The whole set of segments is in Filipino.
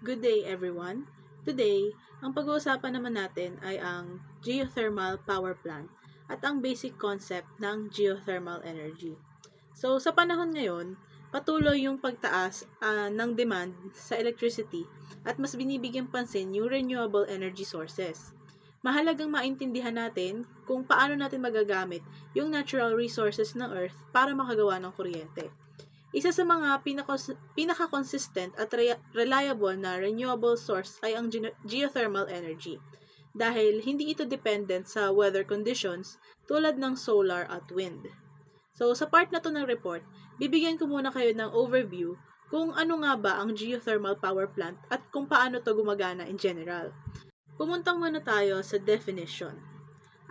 Good day everyone! Today, ang pag-uusapan naman natin ay ang geothermal power plant at ang basic concept ng geothermal energy. So, sa panahon ngayon, patuloy yung pagtaas ng demand sa electricity at mas binibigyang pansin yung renewable energy sources. Mahalagang maintindihan natin kung paano natin magagamit yung natural resources ng Earth para makagawa ng kuryente. Isa sa mga pinaka-consistent at reliable na renewable source ay ang geothermal energy dahil hindi ito dependent sa weather conditions tulad ng solar at wind. So, sa part na to ng report, bibigyan ko muna kayo ng overview kung ano nga ba ang geothermal power plant at kung paano to gumagana in general. Pumunta muna tayo sa definition.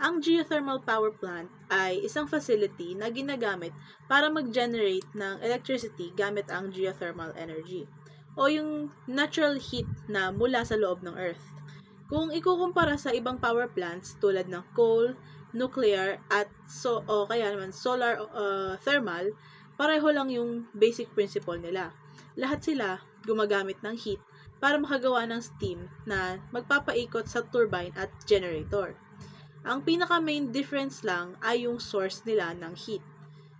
Ang geothermal power plant ay isang facility na ginagamit para mag-generate ng electricity gamit ang geothermal energy o yung natural heat na mula sa loob ng Earth. Kung ikukumpara sa ibang power plants tulad ng coal, nuclear at solar thermal, pareho lang yung basic principle nila. Lahat sila gumagamit ng heat para makagawa ng steam na magpapaikot sa turbine at generator. Ang pinaka-main difference lang ay yung source nila ng heat.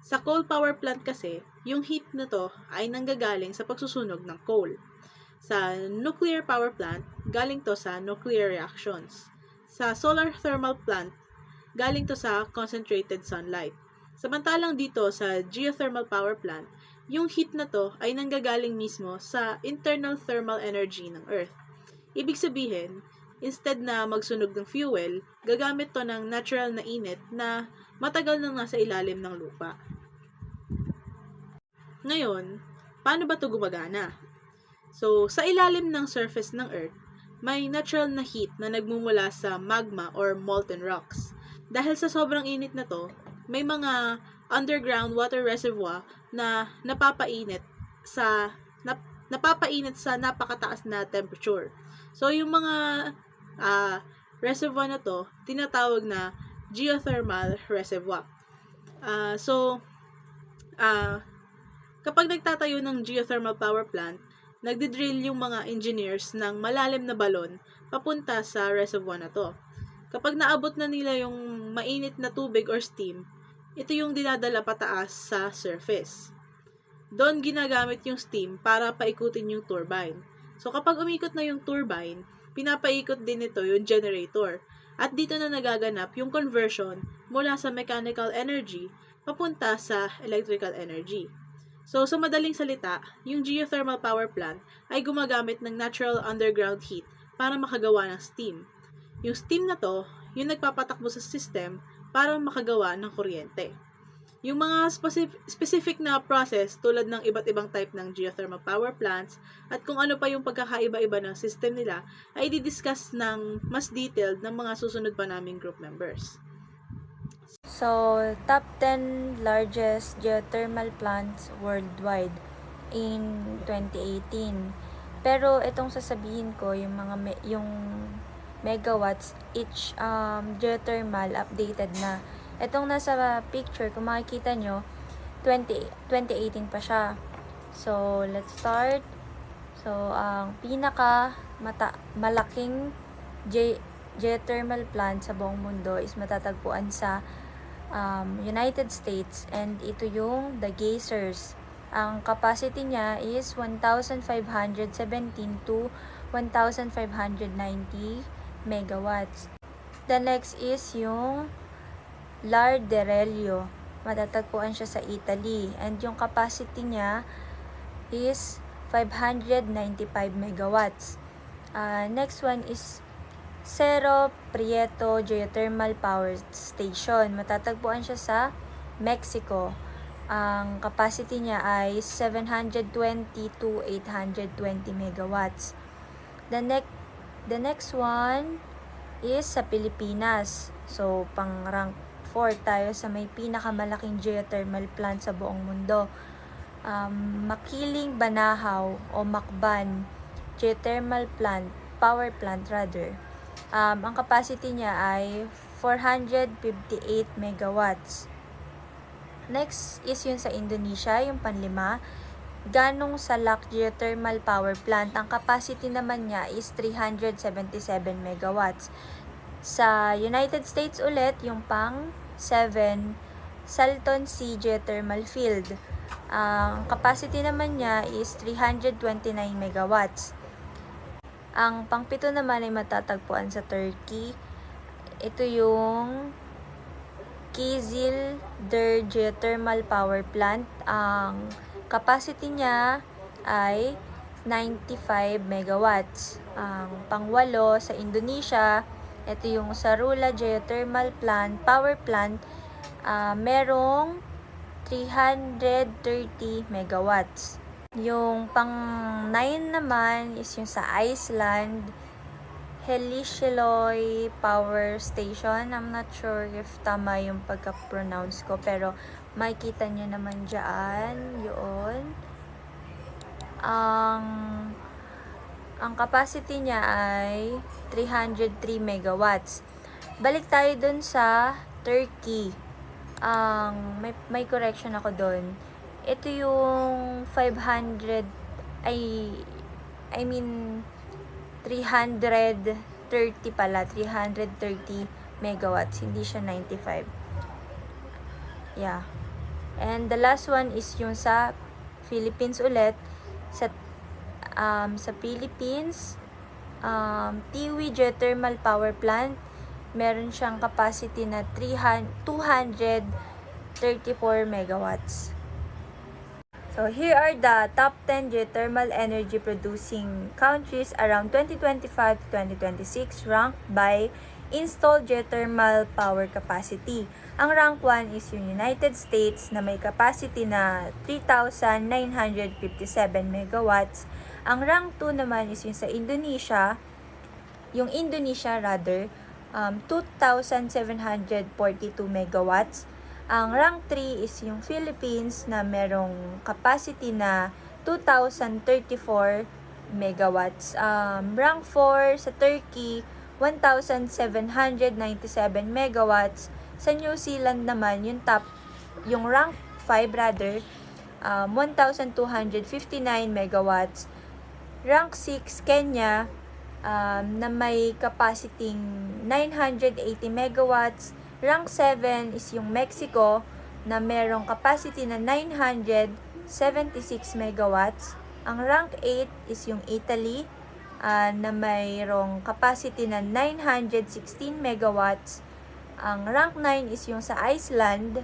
Sa coal power plant kasi, yung heat na to ay nanggagaling sa pagsusunog ng coal. Sa nuclear power plant, galing to sa nuclear reactions. Sa solar thermal plant, galing to sa concentrated sunlight. Samantalang dito sa geothermal power plant, yung heat na to ay nanggagaling mismo sa internal thermal energy ng Earth. Ibig sabihin, instead na magsunog ng fuel, gagamit to ng natural na init na matagal nang nasa ilalim ng lupa. Ngayon, paano ba to gumagana? So, sa ilalim ng surface ng Earth, may natural na heat na nagmumula sa magma or molten rocks. Dahil sa sobrang init na to, may mga underground water reservoir na napapainit sa napakataas na temperature. So, yung mga reservoir na to, tinatawag na geothermal reservoir. Kapag nagtatayo ng geothermal power plant, nagdidrill yung mga engineers ng malalim na balon papunta sa reservoir na to. Kapag naabot na nila yung mainit na tubig or steam, ito yung dinadala pataas sa surface. Doon ginagamit yung steam para paikutin yung turbine. So, kapag umikot na yung turbine, pinapaikot din ito yung generator. At dito na nagaganap yung conversion mula sa mechanical energy papunta sa electrical energy. So, sa madaling salita, yung geothermal power plant ay gumagamit ng natural underground heat para makagawa ng steam. Yung steam na to, yung nagpapatakbo sa system para makagawa ng kuryente. Yung mga specific na process tulad ng iba't ibang type ng geothermal power plants at kung ano pa yung pagkakaiba-iba ng system nila ay i-discuss ng mas detailed ng mga susunod pa naming group members. So, top 10 largest geothermal plants worldwide in 2018. Pero itong sasabihin ko, yung yung megawatts each geothermal updated na. Itong nasa picture, kung makikita nyo, 2018 pa siya. So, let's start. So, ang malaking geothermal plant sa buong mundo is matatagpuan sa United States, and ito yung the geysers. Ang capacity niya is 1,517 to 1,590 megawatts. The next is yung Larderello. Matatagpuan siya sa Italy, and yung capacity niya is 595 megawatts. Next one is Cerro Prieto Geothermal Power Station. Matatagpuan siya sa Mexico. Ang capacity niya ay 720 to 820 megawatts. The next one is sa Pilipinas. So, pang rank 4 tayo sa may pinakamalaking geothermal plant sa buong mundo. Makiling Banahaw o Macban Geothermal Power Plant rather. Ang capacity niya ay 458 megawatts. Next is yun sa Indonesia, yung panlima. Ganong Salak Geothermal Power Plant, ang capacity naman niya is 377 megawatts. Sa United States ulit, yung pang 7, Salton Sea Geothermal Field. Ang capacity naman niya is 329 megawatts. Ang pang-7 naman ay matatagpuan sa Turkey. Ito yung Kizilder Geothermal Power Plant. Ang capacity niya ay 95 megawatts. Ang pang-8 sa Indonesia, ito yung Sarula Geothermal Power Plant, merong 330 megawatts. Yung pang-9 naman is yung sa Iceland, Heliceloy Power Station. I'm not sure if tama yung pagka-pronounce ko, pero makikita nyo naman dyan, yun. Ang capacity niya ay 303 megawatts. Balik tayo dun sa Turkey. May correction ako dun. Ito yung 330 pala, 330 megawatts, hindi siya 95. Yeah. And the last one is yung sa Philippines ulit. Sa Philippines, Tiwi Geothermal Power Plant, meron siyang capacity na 234 megawatts. So, here are the top 10 geothermal energy producing countries around 2025 to 2026 ranked by installed geothermal power capacity. Ang rank 1 is yung United States na may capacity na 3,957 megawatts. Ang rank 2 naman is yung sa Indonesia, 2,742 megawatts. Ang rank 3 is yung Philippines na merong capacity na 2,034 megawatts. Rank 4 sa Turkey, 1,797 megawatts. Sa New Zealand naman, yung rank 5 1,259 megawatts. Rank 6, Kenya, na may capacity 980 megawatts. Rank 7 is yung Mexico na merong capacity na 976 megawatts. Ang rank 8 is yung Italy na mayroong capacity na 916 megawatts. Ang rank 9 is yung sa Iceland.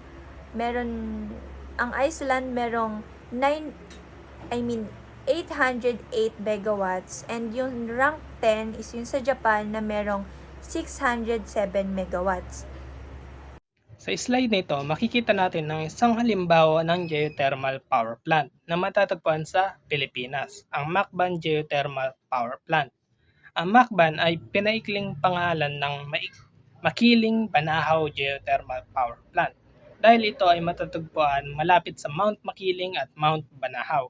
Ang Iceland merong 808 megawatts, and yung rank 10 is yung sa Japan na merong 607 megawatts. Sa slide nito, makikita natin ng isang halimbawa ng geothermal power plant na matatagpuan sa Pilipinas, ang Macban Geothermal Power Plant. Ang Macban ay pinaikling pangalan ng Makiling Banahaw Geothermal Power Plant dahil ito ay matatagpuan malapit sa Mount Makiling at Mount Banahaw.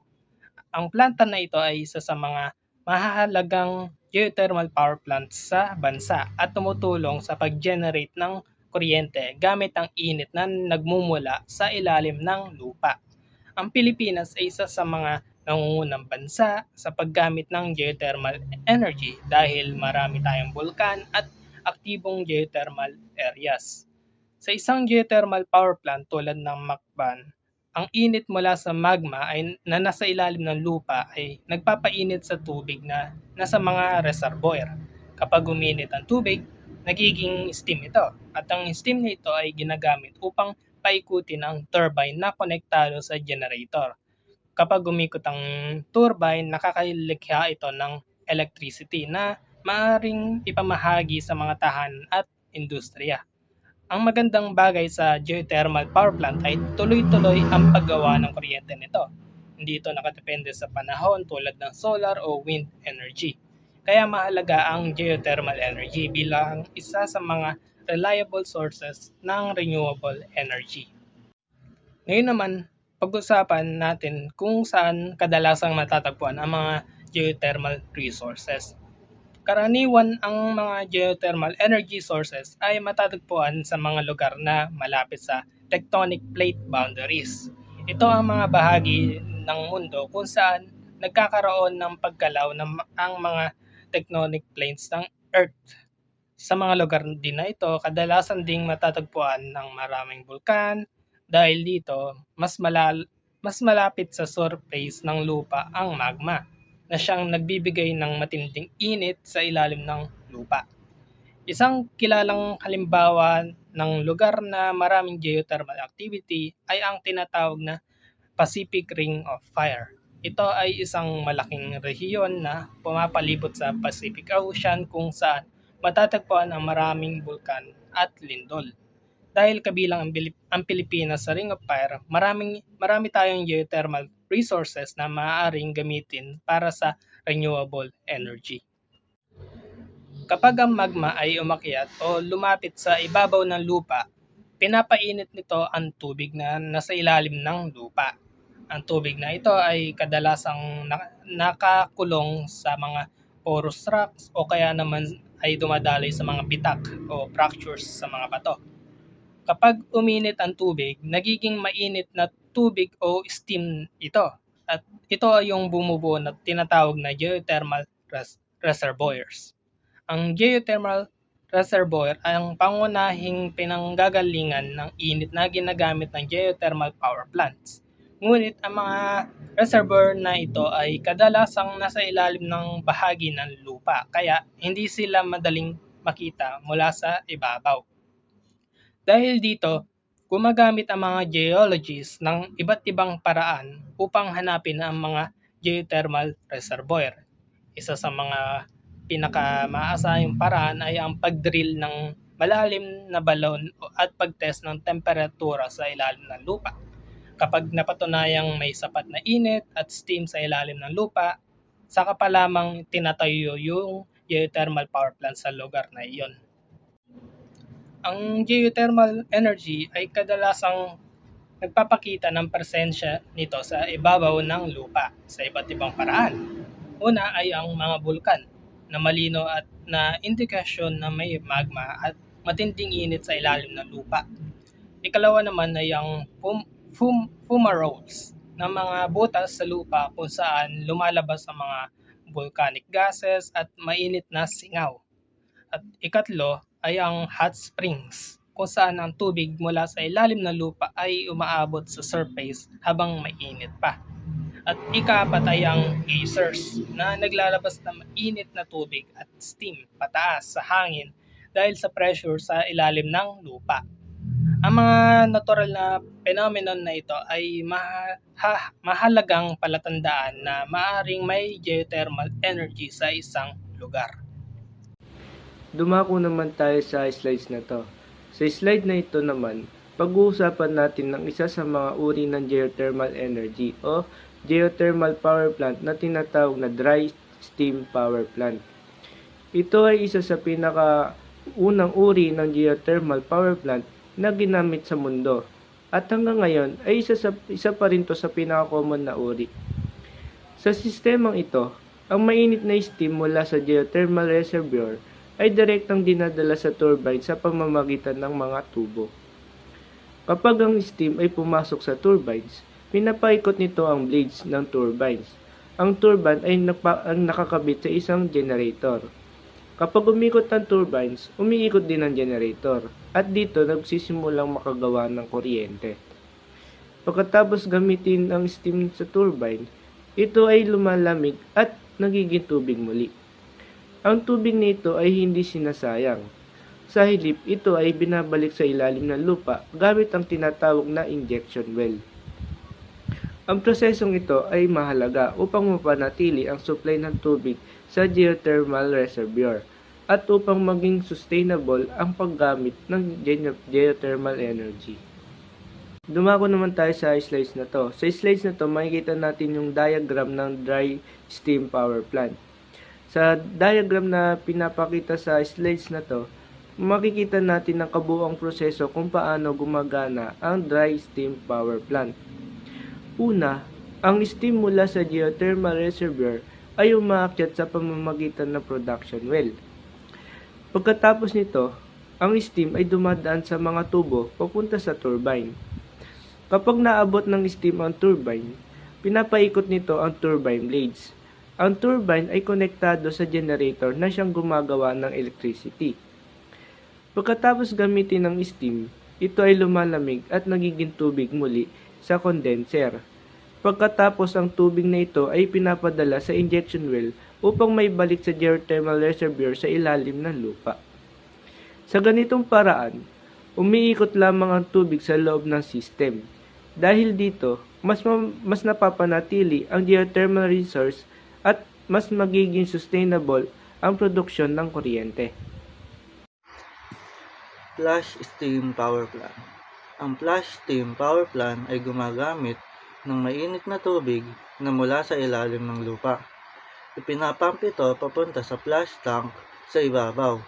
Ang planta na ito ay isa sa mga mahahalagang geothermal power plants sa bansa at tumutulong sa pag-generate ng kuryente gamit ang init na nagmumula sa ilalim ng lupa. Ang Pilipinas ay isa sa mga nangungunang bansa sa paggamit ng geothermal energy dahil marami tayong bulkan at aktibong geothermal areas. Sa isang geothermal power plant tulad ng Macban, ang init mula sa magma na nasa ilalim ng lupa ay nagpapainit sa tubig na nasa mga reservoir. Kapag uminit ang tubig, nagiging steam ito. At ang steam nito ay ginagamit upang paikutin ang turbine na konektado sa generator. Kapag umikot ang turbine, nakakalikha ito ng electricity na maaaring ipamahagi sa mga tahanan at industriya. Ang magandang bagay sa geothermal power plant ay tuloy-tuloy ang paggawa ng kuryente nito. Hindi ito nakadepende sa panahon tulad ng solar o wind energy. Kaya mahalaga ang geothermal energy bilang isa sa mga reliable sources ng renewable energy. Ngayon naman, pag-usapan natin kung saan kadalasang matatagpuan ang mga geothermal resources. Karaniwan ang mga geothermal energy sources ay matatagpuan sa mga lugar na malapit sa tectonic plate boundaries. Ito ang mga bahagi ng mundo kung saan nagkakaroon ng paggalaw ng ang mga tectonic plates ng Earth. Sa mga lugar din na ito, kadalasan ding matatagpuan ng maraming bulkan dahil dito mas malapit sa surface ng lupa ang magma na siyang nagbibigay ng matinding init sa ilalim ng lupa. Isang kilalang halimbawa ng lugar na maraming geothermal activity ay ang tinatawag na Pacific Ring of Fire. Ito ay isang malaking rehiyon na pumapalibot sa Pacific Ocean kung saan matatagpuan ang maraming bulkan at lindol. Dahil kabilang ang Pilipinas sa Ring of Fire, marami tayong geothermal resources na maaaring gamitin para sa renewable energy. Kapag ang magma ay umakyat o lumapit sa ibabaw ng lupa, pinapainit nito ang tubig na nasa ilalim ng lupa. Ang tubig na ito ay kadalasang nakakulong sa mga porous rocks o kaya naman ay dumadaloy sa mga bitak o fractures sa mga bato. Kapag uminit ang tubig, nagiging mainit na tubig o steam ito. At ito ay yung bumubuo na tinatawag na geothermal reservoirs. Ang geothermal reservoir ay ang pangunahing pinanggagalingan ng init na ginagamit ng geothermal power plants. Ngunit ang mga reservoir na ito ay kadalasang nasa ilalim ng bahagi ng lupa, kaya hindi sila madaling makita mula sa ibabaw. Dahil dito, gumagamit ang mga geologists ng iba't ibang paraan upang hanapin ang mga geothermal reservoir. Isa sa mga pinakamaasahang paraan ay ang pagdrill ng malalim na balon at pagtest ng temperatura sa ilalim ng lupa. Kapag napatunayang may sapat na init at steam sa ilalim ng lupa, saka pa lamang tinatayo yung geothermal power plant sa lugar na iyon. Ang geothermal energy ay kadalasang nagpapakita ng presensya nito sa ibabaw ng lupa sa iba't ibang paraan. Una ay ang mga bulkan na malino at na indikasyon na may magma at matinding init sa ilalim ng lupa. Ikalawa naman ay ang fumaroles na mga butas sa lupa kung saan lumalabas ang mga volcanic gases at mainit na singaw. At ikatlo ay ang hot springs kung saan ang tubig mula sa ilalim ng lupa ay umaabot sa surface habang mainit pa. At ikaapat ay ang geysers na naglalabas ng mainit na tubig at steam pataas sa hangin dahil sa pressure sa ilalim ng lupa. Ang mga natural na phenomenon na ito ay mahalagang palatandaan na maaaring may geothermal energy sa isang lugar. Dumako naman tayo sa slides na to. Sa slide na ito naman, pag-uusapan natin ng isa sa mga uri ng geothermal energy o geothermal power plant na tinatawag na dry steam power plant. Ito ay isa sa pinakaunang uri ng geothermal power plant na ginamit sa mundo at hanggang ngayon ay isa pa rin to sa pinaka-common na uri. Sa sistemang ito, ang mainit na steam mula sa geothermal reservoir ay direktang dinadala sa turbine sa pamamagitan ng mga tubo. Kapag ang steam ay pumasok sa turbines, pinapaikot nito ang blades ng turbines. Ang turbine ay nakakabit sa isang generator. Kapag umikot ang turbines, umiikot din ang generator at dito nagsisimulang makagawa ng kuryente. Pagkatapos gamitin ang steam sa turbine, ito ay lumalamig at nagiging tubig muli. Ang tubig nito ay hindi sinasayang. Sa halip, ito ay binabalik sa ilalim ng lupa gamit ang tinatawag na injection well. Ang prosesong ito ay mahalaga upang mapanatili ang supply ng tubig sa geothermal reservoir at upang maging sustainable ang paggamit ng geothermal energy. Dumako naman tayo sa slides na to. Sa slides na to, makikita natin yung diagram ng dry steam power plant. Sa diagram na pinapakita sa slides na to, makikita natin ang kabuuang proseso kung paano gumagana ang dry steam power plant. Una, ang steam mula sa geothermal reservoir ay umaakyat sa pamamagitan ng production well. Pagkatapos nito, ang steam ay dumadaan sa mga tubo papunta sa turbine. Kapag naabot ng steam ang turbine, pinapaikot nito ang turbine blades. Ang turbine ay konektado sa generator na siyang gumagawa ng electricity. Pagkatapos gamitin ng steam, ito ay lumalamig at nagiging tubig muli sa condenser. Pagkatapos ang tubig na ito ay pinapadala sa injection well upang may balik sa geothermal reservoir sa ilalim ng lupa. Sa ganitong paraan, umiikot lamang ang tubig sa loob ng system. Dahil dito, mas napapanatili ang geothermal resource at mas magiging sustainable ang produksyon ng kuryente. Flash Steam Power Plant. Ang Flash Steam Power Plant ay gumagamit ng mainit na tubig na mula sa ilalim ng lupa. Ipinapump ito papunta sa flash tank sa ibabaw.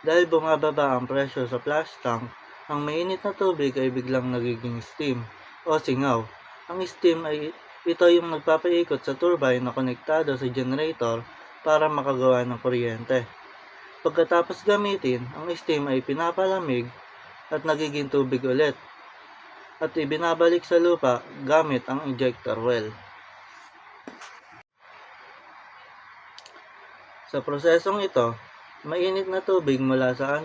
Dahil bumababa ang pressure sa flash tank, ang mainit na tubig ay biglang nagiging steam o singaw. Ang steam ay ito yung nagpapaikot sa turbine na konektado sa generator para makagawa ng kuryente. Pagkatapos gamitin, ang steam ay pinapalamig at nagiging tubig ulit at ibinabalik sa lupa gamit ang injector well. Sa prosesong ito, mainit na tubig mula sa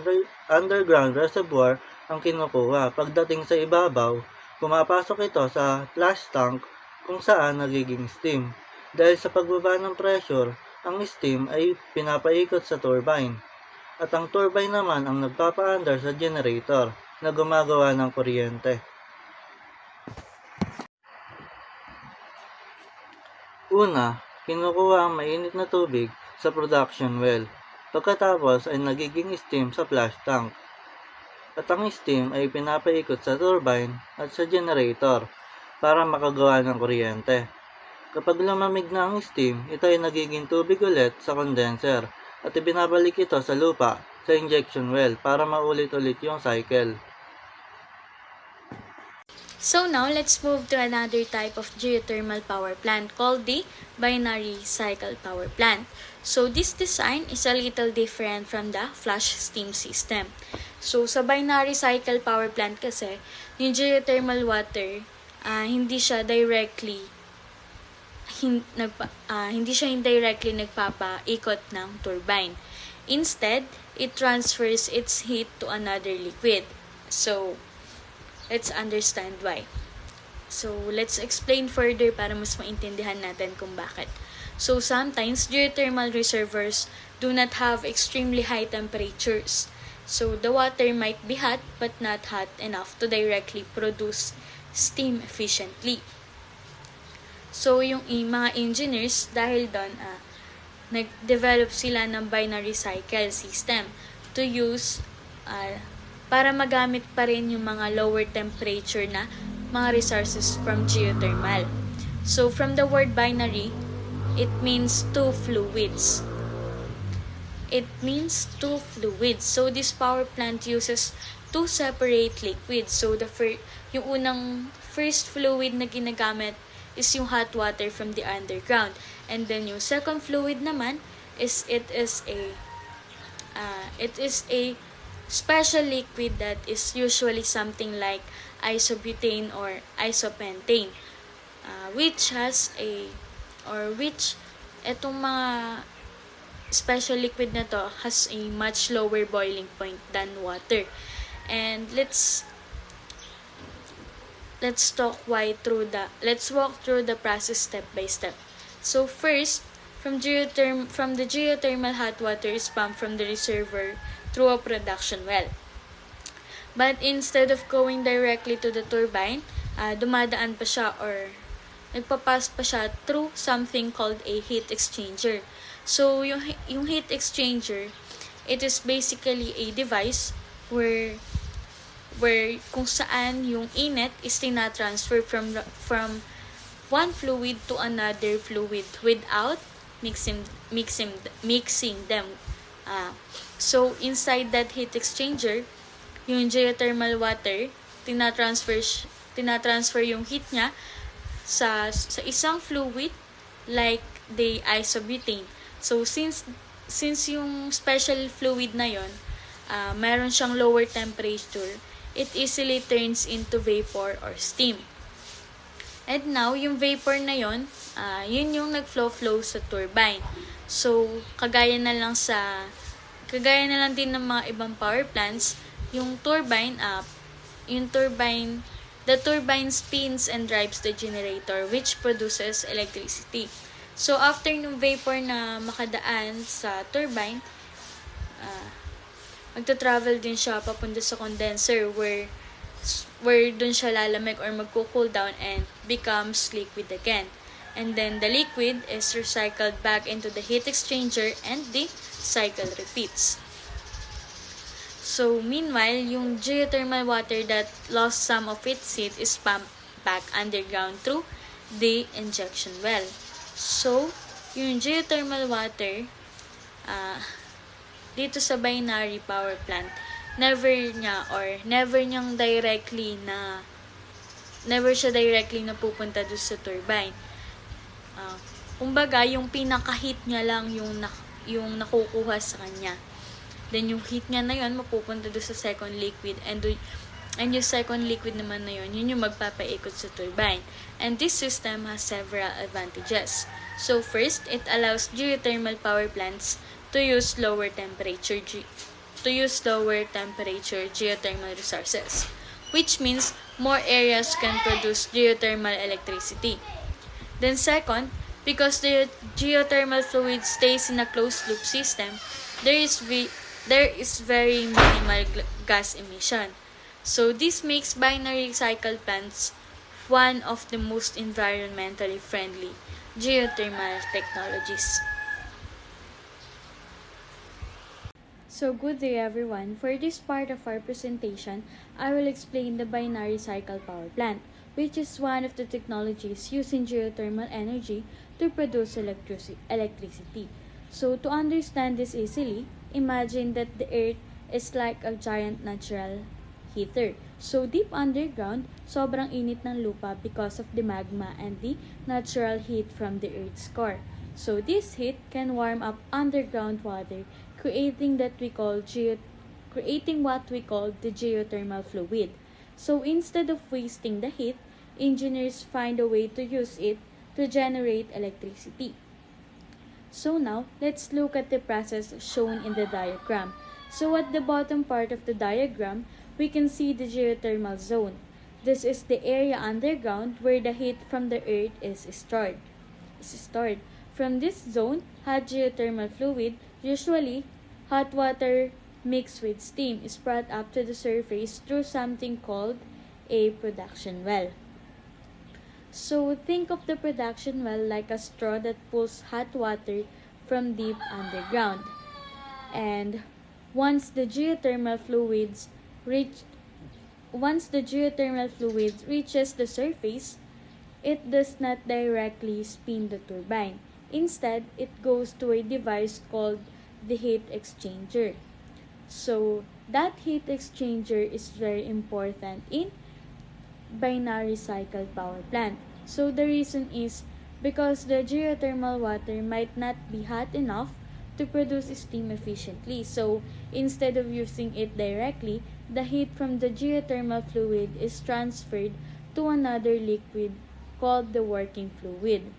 underground reservoir ang kinukuha. Pagdating sa ibabaw, pumapasok ito sa flash tank kung saan nagiging steam. Dahil sa pagbaba ng pressure, ang steam ay pinapaikot sa turbine. At ang turbine naman ang nagpapaandar sa generator na gumagawa ng kuryente. Una, kinukuha ang mainit na tubig sa production well. Pagkatapos ay nagiging steam sa flash tank. At ang steam ay pinapaikot sa turbine at sa generator para makagawa ng kuryente. Kapag lumamig na ang steam, ito ay nagiging tubig ulit sa condenser at ibinabalik ito sa lupa sa injection well para maulit-ulit yung cycle. So now, let's move to another type of geothermal power plant called the binary cycle power plant. So this design is a little different from the flash steam system. So sa binary cycle power plant kasi, yung geothermal water, hindi siya indirectly nagpapaikot ng turbine. Instead, it transfers its heat to another liquid. So let's understand why. So, let's explain further para mas maintindihan natin kung bakit. So, sometimes geothermal reservoirs do not have extremely high temperatures. So, the water might be hot but not hot enough to directly produce steam efficiently. So, yung mga engineers, dahil doon, nag-develop sila ng binary cycle system to use para magamit pa rin yung mga lower temperature na mga resources from geothermal. So, from the word binary, it means two fluids. So, this power plant uses two separate liquids. So, yung unang first fluid na ginagamit is yung hot water from the underground. And then, yung second fluid naman is it is a special liquid that is usually something like isobutane or isopentane, which etong mga special liquid na to has a much lower boiling point than water. And let's walk through the process step by step. So first, from the geothermal hot water is pumped from the reservoir through a production well. But instead of going directly to the turbine, dumadaan pa siya or nagpapass pa siya through something called a heat exchanger. So, yung heat exchanger, it is basically a device where kung saan yung init is tina-transfer from one fluid to another fluid without mixing them. So, inside that heat exchanger, yung geothermal water, tina-transfer yung heat niya sa isang fluid like the isobutane. So, since yung special fluid na yon, meron siyang lower temperature, it easily turns into vapor or steam. And now, yung vapor na yun, yun yung nag-flow sa turbine. So, kagaya na lang din ng mga ibang power plants, the turbine spins and drives the generator which produces electricity. So, after ng vapor na makadaan sa turbine, magta-travel din siya papunta sa condenser where dun siya lalamig or magko-cool down and becomes liquid again. And then the liquid is recycled back into the heat exchanger and the cycle repeats. So meanwhile, yung geothermal water that lost some of its heat is pumped back underground through the injection well. So, yung geothermal water, dito sa binary power plant, never siya directly na pupunta doon sa turbine. Kumbaga, yung pinaka-heat niya lang yung nakukuha sa kanya. Then, yung heat niya na yun, mapupunta doon sa second liquid. And yung second liquid naman na yun yung magpapaikot sa turbine. And this system has several advantages. So, first, it allows geothermal power plants to use lower temperature geothermal resources, which means more areas can produce geothermal electricity. Then second, because the geothermal fluid stays in a closed loop system, there is very minimal gas emission. So this makes binary cycle plants one of the most environmentally friendly geothermal technologies. So good day everyone. For this part of our presentation, I will explain the binary cycle power plant, which is one of the technologies using geothermal energy to produce electricity. So to understand this easily, imagine that the earth is like a giant natural heater. So deep underground, sobrang init ng lupa because of the magma and the natural heat from the earth's core. So this heat can warm up underground water, creating what we call the geothermal fluid. So instead of wasting the heat, engineers find a way to use it to generate electricity. So now, let's look at the process shown in the diagram. So at the bottom part of the diagram, we can see the geothermal zone. This is the area underground where the heat from the earth is stored. From this zone, hot geothermal fluid, usually hot water mixed with steam, is brought up to the surface through something called a production well. So think of the production well like a straw that pulls hot water from deep underground. And once the geothermal fluids reaches the surface, it does not directly spin the turbine. Instead, it goes to a device called the heat exchanger. So that heat exchanger is very important in binary cycle power plant. So the reason is because the geothermal water might not be hot enough to produce steam efficiently. So instead of using it directly, the heat from the geothermal fluid is transferred to another liquid called the working fluid.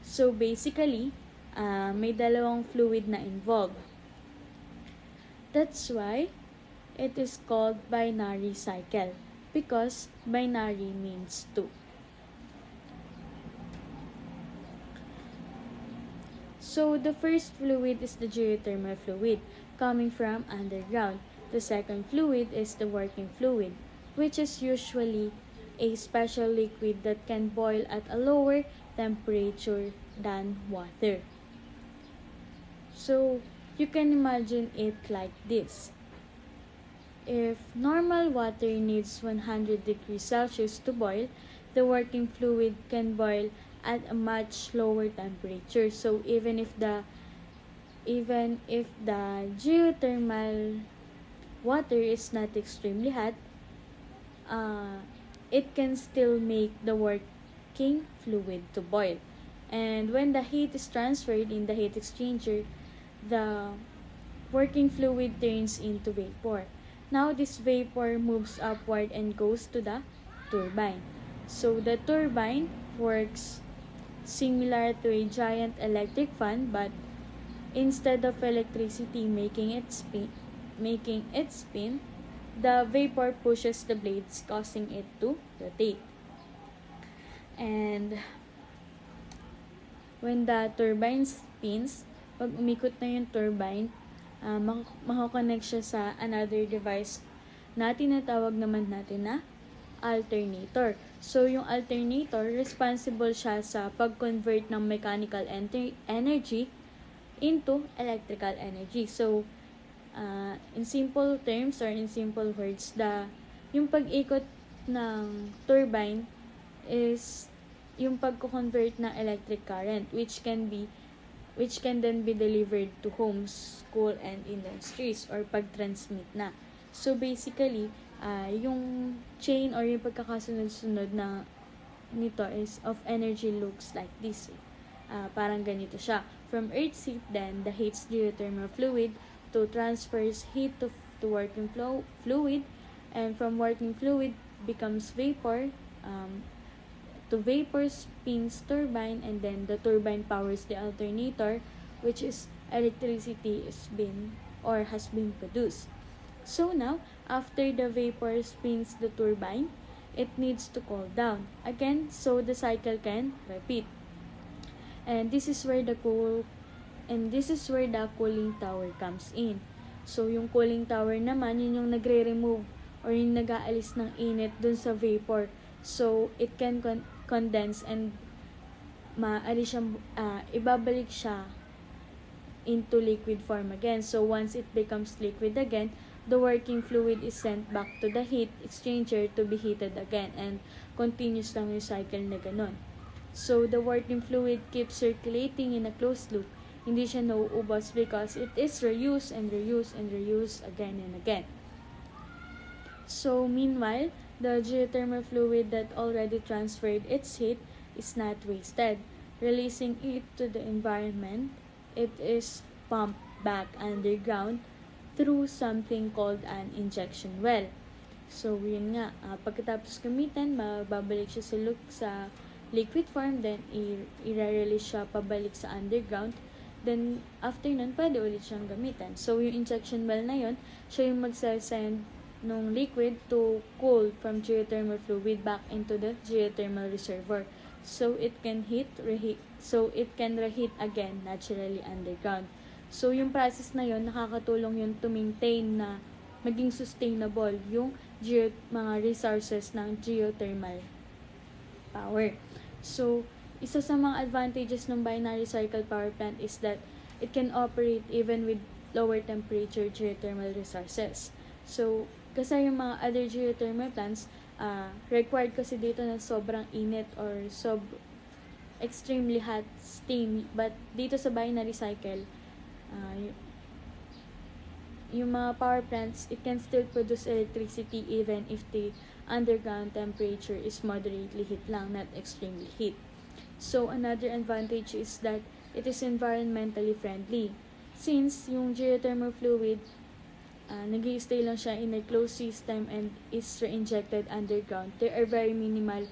So basically, may dalawang fluid na involved. That's why it is called binary cycle, because binary means two. So the first fluid is the geothermal fluid coming from underground. The second fluid is the working fluid, which is usually a special liquid that can boil at a lower temperature than water. So you can imagine it like this. If normal water needs 100 degrees Celsius to boil, the working fluid can boil at a much lower temperature. So even if the geothermal water is not extremely hot, it can still make the working fluid to boil. And when the heat is transferred in the heat exchanger, the working fluid turns into vapor. Now this vapor moves upward and goes to the turbine. So the turbine works similar to a giant electric fan, but instead of electricity making it spin, the vapor pushes the blades, causing it to rotate. And when the turbine spins, pag umikot na yung turbine, makakonect siya sa another device na tinatawag naman natin na alternator. So, yung alternator, responsible siya sa pag-convert ng mechanical energy into electrical energy. So, in simple terms or in simple words, yung pag-ikot ng turbine is yung pag-convert ng electric current, which can then be delivered to homes, school, and industries, or pag-transmit na. So basically, yung chain or yung pagkakasunod-sunod na nito is of energy looks like this. Parang ganito siya. From Earth's heat, then the heat's geothermal fluid to transfers heat to working fluid, and from working fluid becomes vapor. To vapor spins turbine, and then the turbine powers the alternator, which is electricity has been produced. So now, after the vapor spins the turbine, it needs to cool down again, so the cycle can repeat. And this is where the cooling tower comes in. So yung cooling tower naman, yun yung nagre-remove or yung nag-aalis ng init dun sa vapor. So it can condense and ibabalik siya into liquid form again. So once it becomes liquid again, the working fluid is sent back to the heat exchanger to be heated again, and continuous lang yung cycle na ganun. So the working fluid keeps circulating in a closed loop. Hindi siya nauubos because it is reused and reused and reused again and again. So meanwhile, the geothermal fluid that already transferred its heat is not wasted. Releasing it to the environment, it is pumped back underground through something called an injection well. So yun nga, pagkatapos gamitin, mababalik siya sa liquid form, then i-release siya pabalik sa underground. Then after nun, pwede ulit siyang gamitin. So yung injection well na yun, siya yung magsasend nung liquid to cool from geothermal fluid back into the geothermal reservoir, so it can reheat again naturally underground. So yung process na yon, nakakatulong yun to maintain na maging sustainable yung mga resources ng geothermal power. So isa sa mga advantages ng binary cycle power plant is that it can operate even with lower temperature geothermal resources. So kasi yung mga other geothermal plants, required kasi dito na sobrang init or extremely hot steam. But dito sa binary cycle, yung mga power plants, it can still produce electricity even if the underground temperature is moderately heat lang, not extremely heat. So another advantage is that it is environmentally friendly. Since yung geothermal fluid, nag-i-stay lang siya in a closed system and is re-injected underground, there are very minimal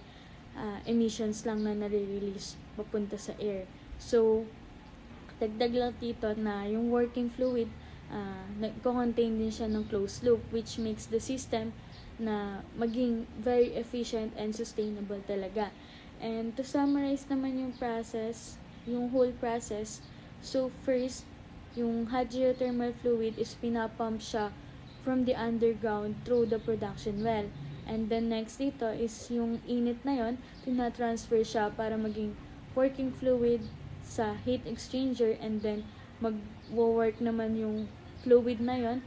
emissions lang na nare-release papunta sa air. So, dagdag lang dito na yung working fluid, nagko-contain din siya ng closed loop, which makes the system na maging very efficient and sustainable talaga. And to summarize naman yung whole process, so first, yung hot geothermal fluid is pinapump siya from the underground through the production well. And then next dito is yung init na yon, tina-transfer siya para maging working fluid sa heat exchanger, and then mag-work naman yung fluid na yon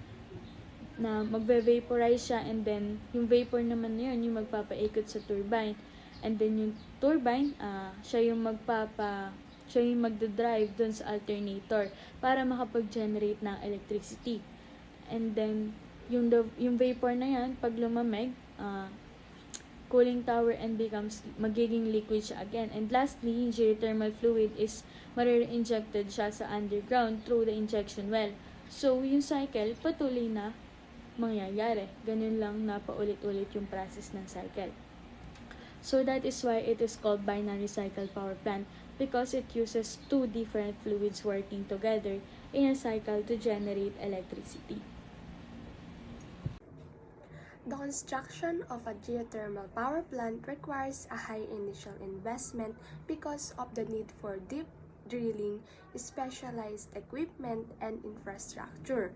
na magve-vaporize siya, and then yung vapor naman na yun yung magpapaikot sa turbine. And then yung turbine, siya yung magdadrive dun sa alternator para makapag-generate ng electricity. And then, yung vapor na yan, pag lumamig, cooling tower and magiging liquid siya again. And lastly, yung geothermal fluid is injected siya sa underground through the injection well. So, yung cycle, patuloy na mangyayari. Ganun lang na paulit-ulit yung process ng cycle. So that is why it is called binary cycle power plant, because it uses two different fluids working together in a cycle to generate electricity. The construction of a geothermal power plant requires a high initial investment because of the need for deep drilling, specialized equipment, and infrastructure.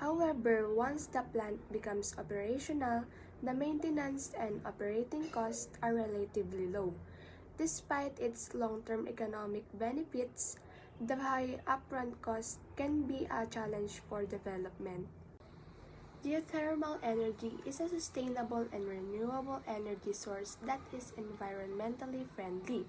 However, once the plant becomes operational, the maintenance and operating costs are relatively low. Despite its long-term economic benefits, the high upfront cost can be a challenge for development. Geothermal energy is a sustainable and renewable energy source that is environmentally friendly.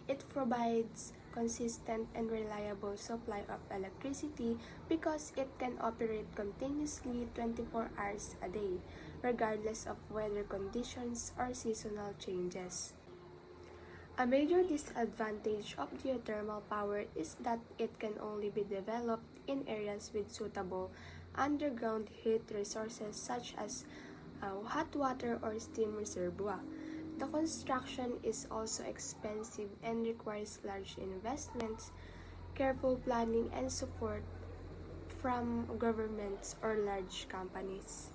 It provides consistent and reliable supply of electricity because it can operate continuously 24 hours a day, regardless of weather conditions or seasonal changes. A major disadvantage of geothermal power is that it can only be developed in areas with suitable underground heat resources such as hot water or steam reservoir. The construction is also expensive and requires large investments, careful planning, and support from governments or large companies.